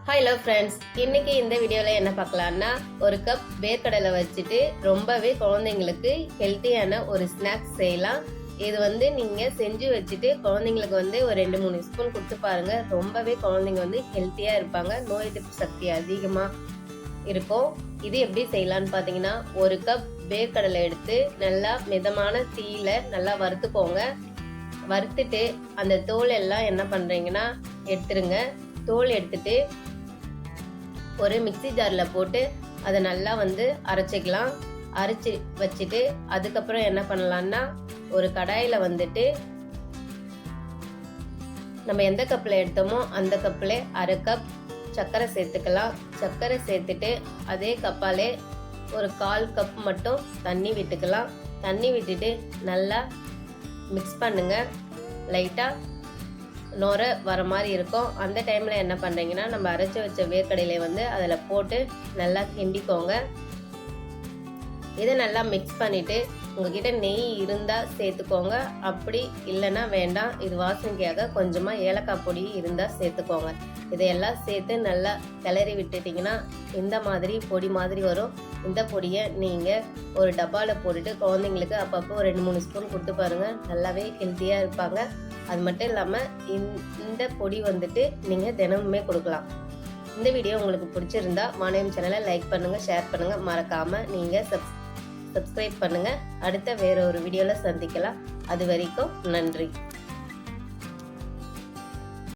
Hello friends, இன்னைக்கு இந்த வீடியோவில் என்ன பார்க்கலான்னா, ஒரு கப் வேர்க்கடலை வச்சுட்டு ரொம்பவே குழந்தைங்களுக்கு ஹெல்த்தியான ஒரு ஸ்நாக்ஸ் செய்யலாம். இது நீங்கள் செஞ்சு வச்சுட்டு குழந்தைங்களுக்கு ஒரு 2-3 ஸ்பூன் கொடுத்து பாருங்க. ரொம்பவே குழந்தைங்க ஹெல்த்தியாக இருப்பாங்க. நோய் எதிர்ப்பு சக்தி அதிகமாக இருக்கும். இது எப்படி செய்யலான்னு பார்த்தீங்கன்னா, ஒரு கப் வேர்க்கடலை எடுத்து நல்லா மிதமான தீயில நல்லா வறுத்துக்கோங்க. வறுத்துட்டு அந்த தோல் எல்லாம் என்ன பண்ணுறீங்கன்னா எடுத்துருங்க. தோல் எடுத்துட்டு ஒரு மிக்சி ஜாரில் போட்டு அதை நல்லா அரைச்சிக்கலாம். அரைச்சி வச்சுட்டு அதுக்கப்புறம் என்ன பண்ணலான்னா, ஒரு கடாயில் நம்ம எந்த கப்பில் எடுத்தோமோ அந்த கப்பில் அரை கப் சர்க்கரை சேர்த்துக்கலாம். சர்க்கரை சேர்த்துட்டு அதே கப்பாலே ஒரு 1/4 கப் மட்டும் தண்ணி விட்டுக்கலாம். தண்ணி விட்டுட்டு நல்லா மிக்ஸ் பண்ணுங்க. லைட்டாக நுர வர மாதிரி இருக்கும். அந்த டைமில் என்ன பண்ணுறீங்கன்னா, நம்ம அரைச்சி வச்ச வேர்க்கடலையை அதில் போட்டு நல்லா கிண்டிக்கோங்க. இதை நல்லா மிக்ஸ் பண்ணிவிட்டு உங்ககிட்ட நெய் இருந்தால் சேர்த்துக்கோங்க. அப்படி இல்லைன்னா வேண்டாம். இது வாசனைக்காக கொஞ்சமாக ஏலக்காய் பொடி இருந்தால் சேர்த்துக்கோங்க. இதையெல்லாம் சேர்த்து நல்லா கிளறி விட்டுட்டிங்கன்னா இந்த மாதிரி பொடி மாதிரி வரும். இந்த பொடியை நீங்கள் ஒரு டப்பாவில் போட்டுட்டு குழந்தைங்களுக்கு அப்பப்போ ஒரு 2-3 ஸ்பூன் கொடுத்து பாருங்கள். நல்லாவே ஹெல்த்தியாக இருப்பாங்க. அது மட்டும் இல்லாமல் இந்த பொடி நீங்கள் தினமுமே கொடுக்கலாம். இந்த வீடியோ உங்களுக்கு பிடிச்சிருந்தா மானியம் சேனலை லைக் பண்ணுங்கள், ஷேர் பண்ணுங்கள். மறக்காமல் நீங்கள் சப்ஸ்கிரைப் பண்ணுங்கள். அடுத்த வேற ஒரு வீடியோவில் சந்திக்கலாம். அது வரைக்கும் நன்றி.